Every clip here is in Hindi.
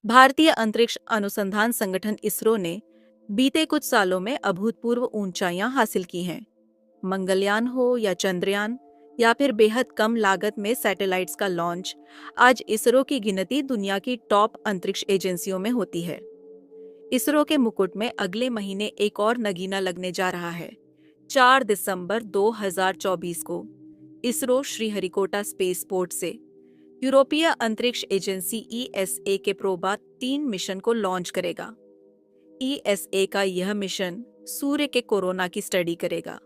भारतीय अंतरिक्ष अनुसंधान संगठन इसरो ने बीते कुछ सालों में अभूतपूर्व ऊंचाइयां हासिल की हैं। मंगलयान हो या चंद्रयान या फिर बेहद कम लागत में सैटेलाइट्स का लॉन्च, आज इसरो की गिनती दुनिया की टॉप अंतरिक्ष एजेंसियों में होती है। इसरो के मुकुट में अगले महीने एक और नगीना लगने जा रहा है। 4 दिसंबर 2024 को इसरो श्रीहरिकोटा स्पेसपोर्ट से यूरोपीय अंतरिक्ष एजेंसी ईएसए के प्रोबा 3 मिशन को लॉन्च करेगा। ईएसए का यह मिशन सूर्य के कोरोना की स्टडी करेगा।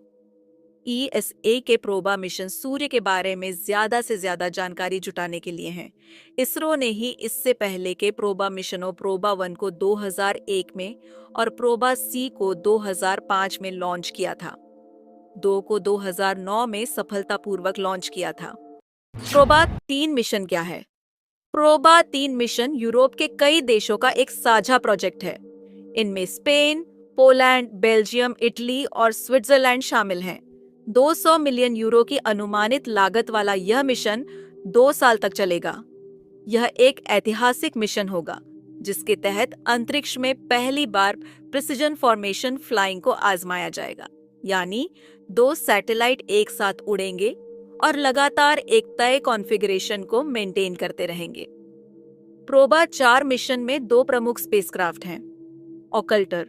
ईएसए के प्रोबा मिशन सूर्य के बारे में ज्यादा से ज्यादा जानकारी जुटाने के लिए हैं। इसरो ने ही इससे पहले के प्रोबा मिशनों प्रोबा 1 को 2001 में और प्रोबा सी को 2005 में लॉन्च किया था। 2 को 2009 में सफलतापूर्वक लॉन्च किया था। प्रोबा 3 मिशन क्या है? प्रोबा 3 मिशन यूरोप के कई देशों का एक साझा प्रोजेक्ट है। इनमें स्पेन, पोलैंड, बेल्जियम, इटली और स्विट्जरलैंड शामिल हैं। 200 मिलियन यूरो की अनुमानित लागत वाला यह मिशन 2 साल तक चलेगा। यह एक ऐतिहासिक मिशन होगा, जिसके तहत अंतरिक्ष में पहली बार प्रिसिजन फॉर्मेशन फ्लाइंग को आजमाया जाएगा, यानी 2 सैटेलाइट एक साथ उड़ेंगे और लगातार एक तय कॉन्फ़िगरेशन को मेंटेन करते रहेंगे। प्रोबा 4 मिशन में 2 प्रमुख स्पेसक्राफ्ट हैं। ऑकल्टर,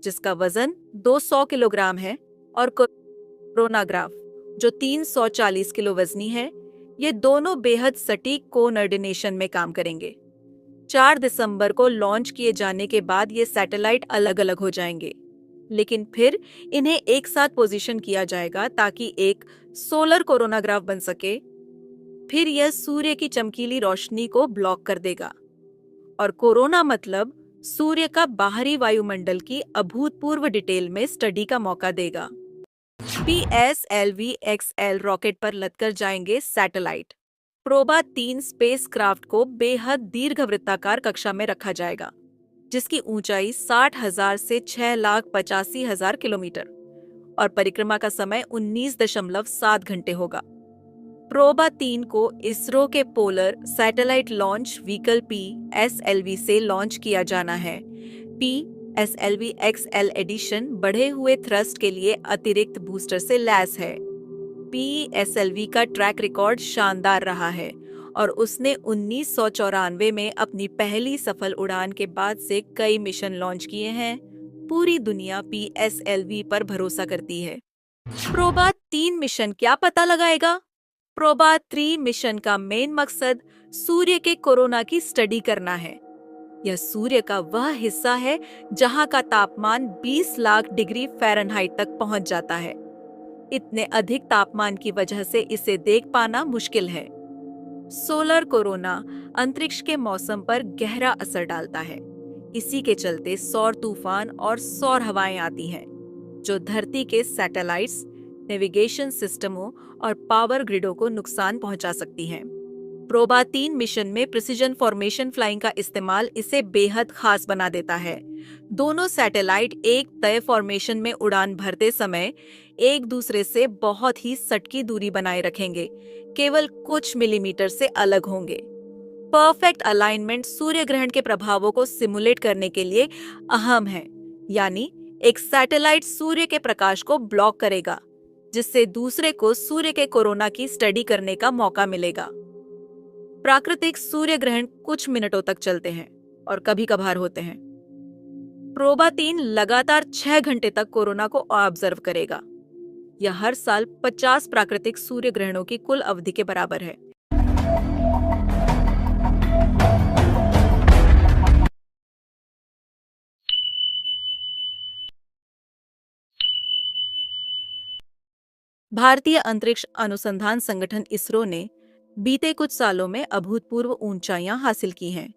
जिसका वजन 200 किलोग्राम है, और कोरोनाग्राफ, जो 340 किलो वजनी है। ये दोनों बेहद सटीक कोऑर्डिनेशन में काम करेंगे। 4 दिसंबर को लॉन्च किए जाने के बाद ये सैटेलाइट अलग अलग हो जाएंगे, लेकिन फिर इन्हें एक साथ पोजीशन किया जाएगा ताकि एक सोलर कोरोनाग्राफ बन सके। फिर यह सूर्य की चमकीली रोशनी को ब्लॉक कर देगा, और कोरोना मतलब सूर्य का बाहरी वायुमंडल की अभूतपूर्व डिटेल में स्टडी का मौका देगा। PSLV-XL रॉकेट पर लदकर जाएंगे सैटेलाइट। प्रोबा 3 स्पेसक्राफ्ट को बेहद दीर्घवृत्ताकार कक्षा में रखा जाएगा, जिसकी ऊंचाई 60,000 से 6,85,000 किलोमीटर और परिक्रमा का समय 19.7 घंटे होगा। प्रोबा 3 को इसरो के polar satellite launch vehicle PSLV से लॉन्च किया जाना है। PSLV-XL एडिशन बढ़े हुए थ्रस्ट के लिए अतिरिक्त बूस्टर से लैस है। PSLV का ट्रैक रिकॉर्ड शानदार रहा है और उसने 1994 में अपनी पहली सफल उड़ान के बाद से कई मिशन लॉन्च किए हैं। पूरी दुनिया PSLV पर भरोसा करती है। प्रोबा 3 मिशन क्या पता लगाएगा? प्रोबा 3 मिशन का मेन मकसद सूर्य के कोरोना की स्टडी करना है। यह सूर्य का वह हिस्सा है जहां का तापमान 20 लाख डिग्री फ़ारेनहाइट तक पहुंच जाता है। इतने अधिक तापमान की वजह से इसे देख पाना मुश्किल है। सोलर कोरोना अंतरिक्ष के मौसम पर गहरा असर डालता है। इसी के चलते सौर तूफान और सौर हवाएं आती हैं, जो धरती के सैटेलाइट्स, नेविगेशन सिस्टमों और पावर ग्रिडों को नुकसान पहुंचा सकती हैं। प्रोबा 3 मिशन में प्रिसिजन फॉर्मेशन फ्लाइंग का इस्तेमाल इसे बेहद खास बना देता है। दोनों सैटेलाइट एक तय फॉर्मेशन में उड़ान भरते समय एक दूसरे से बहुत ही सटीक दूरी बनाए रखेंगे, केवल कुछ मिलीमीटर से अलग होंगे। परफेक्ट अलाइनमेंट सूर्य ग्रहण के प्रभावों को सिमुलेट करने के लिए अहम है, यानी एक सैटेलाइट सूर्य के प्रकाश को ब्लॉक करेगा, जिससे दूसरे को सूर्य के कोरोना की स्टडी करने का मौका मिलेगा। प्राकृतिक सूर्य ग्रहण कुछ मिनटों तक चलते हैं और कभी कभार होते हैं। प्रोबा 3 लगातार 6 घंटे तक कोरोना को ऑब्जर्व करेगा। यह हर साल 50 प्राकृतिक सूर्य ग्रहणों की कुल अवधि के बराबर है। भारतीय अंतरिक्ष अनुसंधान संगठन इसरो ने बीते कुछ सालों में अभूतपूर्व ऊंचाइयां हासिल की हैं।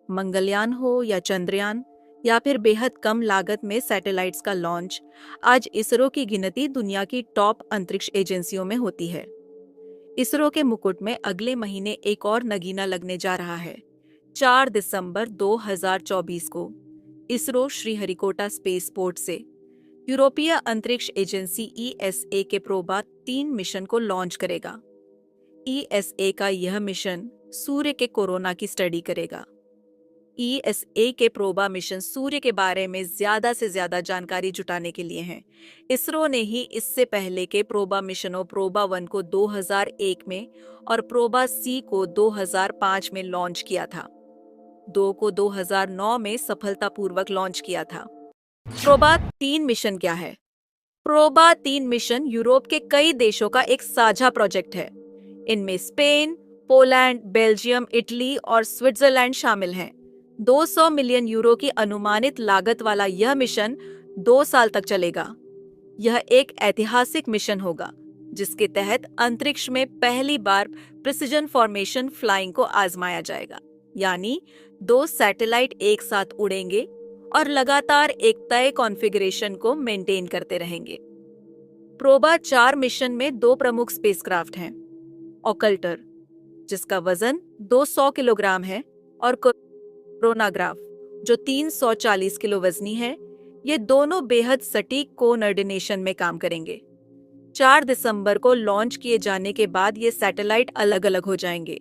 मंगलयान हो या चंद्रयान या फिर बेहद कम लागत में सैटेलाइट्स का लॉन्च, आज इसरो की गिनती दुनिया की टॉप अंतरिक्ष एजेंसियों में होती है। इसरो के मुकुट में अगले महीने एक और नगीना लगने जा रहा है। 4 दिसंबर 2024 को इसरो श्रीहरिकोटा स्पेसपोर्ट से यूरोपीय अंतरिक्ष एजेंसी ईएसए के प्रोबा 3 मिशन को लॉन्च करेगा। ईएसए का यह मिशन सूर्य के कोरोना की स्टडी करेगा। ESA के प्रोबा मिशन सूर्य के बारे में ज्यादा से ज्यादा जानकारी जुटाने के लिए हैं। इसरो ने ही इससे पहले के प्रोबा मिशनों प्रोबा 1 को 2001 में और प्रोबा सी को 2005 में लॉन्च किया था। 2 को 2009 में सफलतापूर्वक लॉन्च किया था। प्रोबा 3 मिशन क्या है? प्रोबा 3 मिशन यूरोप के कई देशों का एक साझा प्रोजेक्ट है। इनमें स्पेन, पोलैंड, बेल्जियम, इटली और स्विट्जरलैंड शामिल हैं। 200 मिलियन यूरो की अनुमानित लागत वाला यह मिशन 2 साल तक चलेगा। यह एक ऐतिहासिक मिशन होगा जिसके तहत अंतरिक्ष में पहली बार प्रिसिजन फॉर्मेशन फ्लाइंग को आजमाया जाएगा, यानी 2 सैटेलाइट एक साथ उड़ेंगे और लगातार एक तय कॉन्फ़िगरेशन को मेंटेन करते रहेंगे। प्रोबा 4 मिशन में 2 प्रमुख स्पेसक्राफ्ट हैं। ऑकल्टर, जिसका वजन 200 किलोग्राम है, और कोरोनाग्राफ, जो 340 किलो वजनी है। ये दोनों बेहद सटीक कोऑर्डिनेशन में काम करेंगे। 4 दिसंबर को लॉन्च किए जाने के बाद ये सैटेलाइट अलग अलग हो जाएंगे,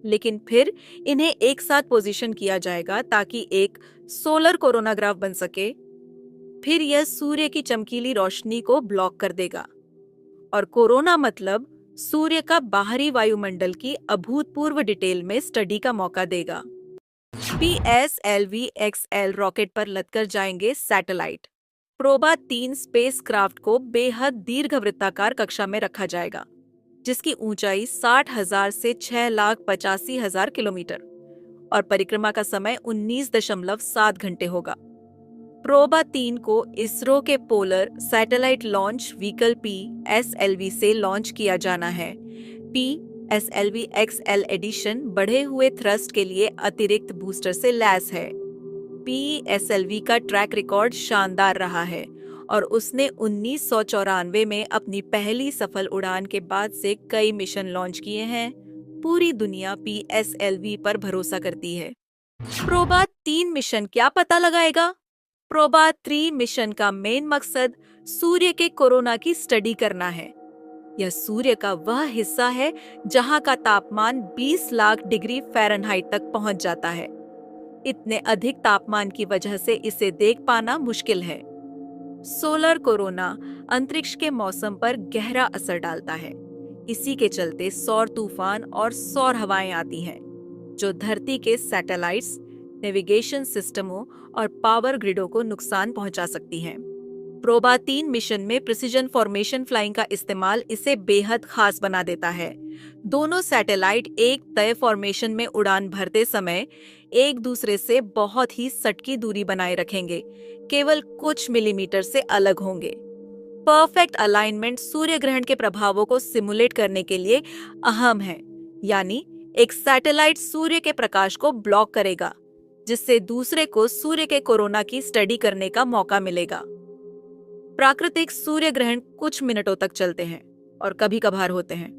लेकिन फिर इन्हें एक साथ पोजीशन किया जाएगा ताकि एक सोलर कोरोनाग्राफ बन सके। फिर यह सूर्य की चमकीली रोशनी को ब्लॉक कर देगा, और कोरोना मतलब सूर्य का बाहरी वायुमंडल की अभूतपूर्व डिटेल में स्टडी का मौका देगा। PSLV-XL रॉकेट पर लदकर जाएंगे सैटेलाइट। प्रोबा 3 स्पेसक्राफ्ट को बेहद दीर्घवृत्ताकार कक्षा में रखा जाएगा, जिसकी ऊंचाई 60,000 से 6,85,000 किलोमीटर और परिक्रमा का समय 19.7 घंटे होगा। प्रोबा 3 को इसरो के polar satellite launch vehicle PSLV से लॉन्च किया जाना है। PSLV-XL एडिशन बढ़े हुए थ्रस्ट के लिए अतिरिक्त बूस्टर से लैस है। PSLV का ट्रैक रिकॉर्ड शानदार रहा है और उसने 1994 में अपनी पहली सफल उड़ान के बाद से कई मिशन लॉन्च किए हैं। पूरी दुनिया PSLV पर भरोसा करती है। प्रोबा 3 मिशन क्या पता लगाएगा? प्रोबा 3 मिशन का मेन मकसद सूर्य के कोरोना की स्टडी करना है। यह सूर्य का वह हिस्सा है जहां का तापमान 20 लाख डिग्री फ़ारेनहाइट तक पहुंच जाता है। इतने अधिक तापमान की वजह से इसे देख पाना मुश्किल है। सोलर कोरोना अंतरिक्ष के मौसम पर गहरा असर डालता है। इसी के चलते सौर तूफान और सौर हवाएं आती हैं, जो धरती के सैटेलाइट्स, नेविगेशन सिस्टमों और पावर ग्रिडों को नुकसान पहुंचा सकती हैं। प्रोबा 3 मिशन में प्रिसिजन फॉर्मेशन फ्लाइंग का इस्तेमाल इसे बेहद खास बना देता है। दोनों सैटेलाइट एक तय फॉर्मेशन में उड़ान भरते समय एक दूसरे से बहुत ही सटीक दूरी बनाए रखेंगे, केवल कुछ मिलीमीटर से अलग होंगे। परफेक्ट अलाइनमेंट सूर्य ग्रहण के प्रभावों को सिमुलेट करने के लिए अहम है, यानी एक सैटेलाइट सूर्य के प्रकाश को ब्लॉक करेगा, जिससे दूसरे को सूर्य के कोरोना की स्टडी करने का मौका मिलेगा। प्राकृतिक सूर्य ग्रहण कुछ मिनटों तक चलते हैं और कभी कभार होते हैं।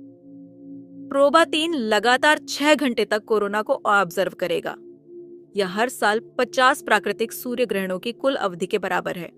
प्रोबा 3 लगातार 6 घंटे तक कोरोना को ऑब्जर्व करेगा। यह हर साल 50 प्राकृतिक सूर्य ग्रहणों की कुल अवधि के बराबर है।